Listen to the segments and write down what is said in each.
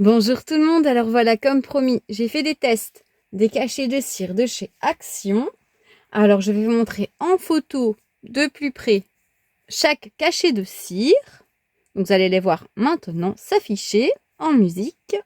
Bonjour tout le monde, alors voilà, comme promis, j'ai fait des tests des cachets de cire de chez Action. Alors je vais vous montrer en photo de plus près chaque cachet de cire. Donc vous allez les voir maintenant s'afficher en musique.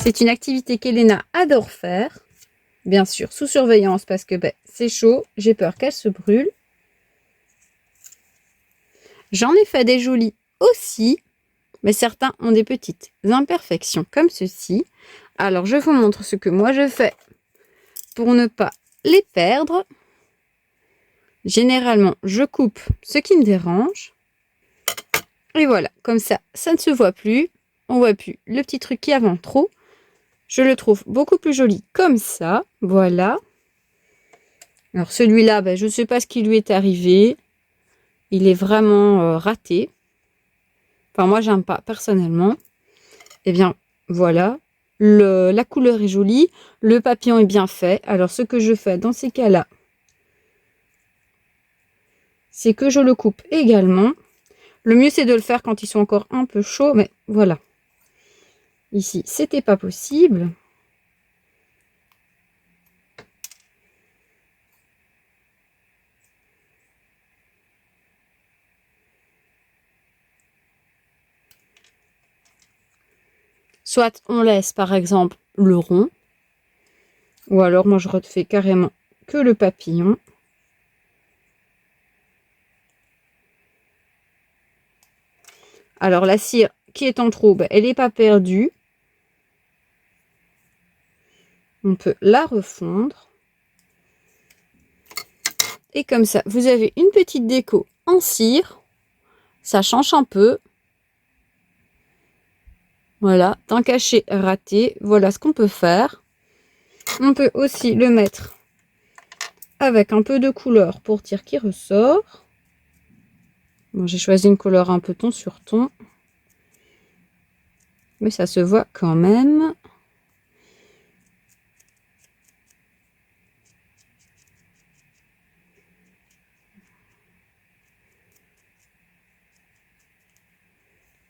C'est une activité qu'Elena adore faire, bien sûr sous surveillance parce que c'est chaud, j'ai peur qu'elle se brûle. J'en ai fait des jolis aussi, mais certains ont des petites imperfections comme ceci. Alors je vous montre ce que moi je fais pour ne pas les perdre. Généralement, je coupe ce qui me dérange. Et voilà, comme ça, ça ne se voit plus. On voit plus le petit truc qui avance trop. Je le trouve beaucoup plus joli comme ça. Voilà. Alors celui-là, je ne sais pas ce qui lui est arrivé. Il est vraiment raté. Enfin, moi, j'aime pas personnellement. Eh bien, voilà. La couleur est jolie. Le papillon est bien fait. Alors, ce que je fais dans ces cas-là, c'est que je le coupe également. Le mieux, c'est de le faire quand ils sont encore un peu chauds. Mais voilà. Ici, c'était pas possible. Soit on laisse par exemple le rond, ou alors moi je refais carrément que le papillon. Alors la cire qui est en trop, elle n'est pas perdue. On peut la refondre. Et comme ça, vous avez une petite déco en cire. Ça change un peu. Voilà, d'un cachet raté, voilà ce qu'on peut faire. On peut aussi le mettre avec un peu de couleur pour dire qu'il ressort. Bon, j'ai choisi une couleur un peu ton sur ton. Mais ça se voit quand même.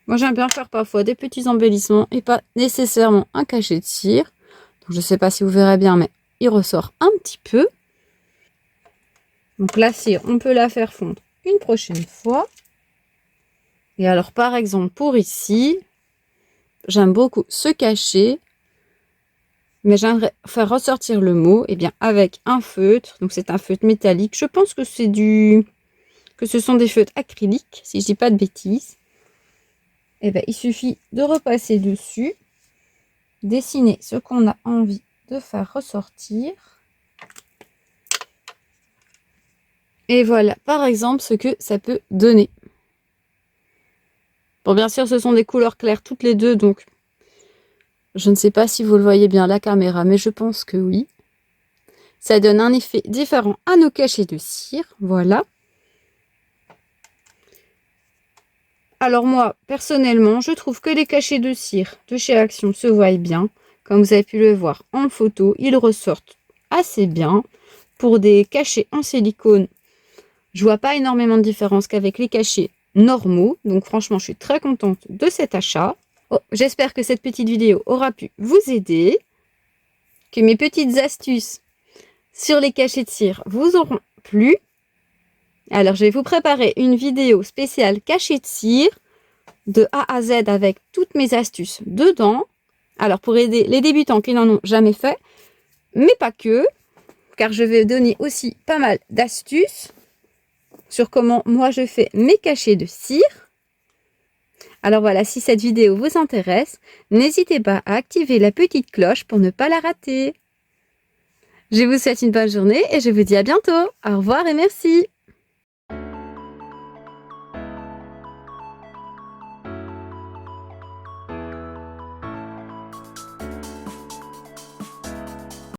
Moi, j'aime bien faire parfois des petits embellissements et pas nécessairement un cachet de cire. Donc, je ne sais pas si vous verrez bien, mais il ressort un petit peu. Donc, la cire, on peut la faire fondre une prochaine fois. Et alors, par exemple, pour ici, j'aime beaucoup ce cachet. Mais j'aimerais faire ressortir le mot avec un feutre. Donc, c'est un feutre métallique. Je pense que ce sont des feutres acryliques, si je dis pas de bêtises. Il suffit de repasser dessus, dessiner ce qu'on a envie de faire ressortir. Et voilà, par exemple, ce que ça peut donner. Bon, bien sûr, ce sont des couleurs claires toutes les deux, donc je ne sais pas si vous le voyez bien à la caméra, mais je pense que oui. Ça donne un effet différent à nos cachets de cire, voilà. Alors moi, personnellement, je trouve que les cachets de cire de chez Action se voient bien. Comme vous avez pu le voir en photo, ils ressortent assez bien. Pour des cachets en silicone, je vois pas énormément de différence qu'avec les cachets normaux. Donc franchement, je suis très contente de cet achat. Oh, j'espère que cette petite vidéo aura pu vous aider. Que mes petites astuces sur les cachets de cire vous auront plu. Alors, je vais vous préparer une vidéo spéciale cachet de cire de A à Z avec toutes mes astuces dedans. Alors, pour aider les débutants qui n'en ont jamais fait, mais pas que, car je vais donner aussi pas mal d'astuces sur comment moi je fais mes cachets de cire. Alors voilà, si cette vidéo vous intéresse, n'hésitez pas à activer la petite cloche pour ne pas la rater. Je vous souhaite une bonne journée et je vous dis à bientôt. Au revoir et merci.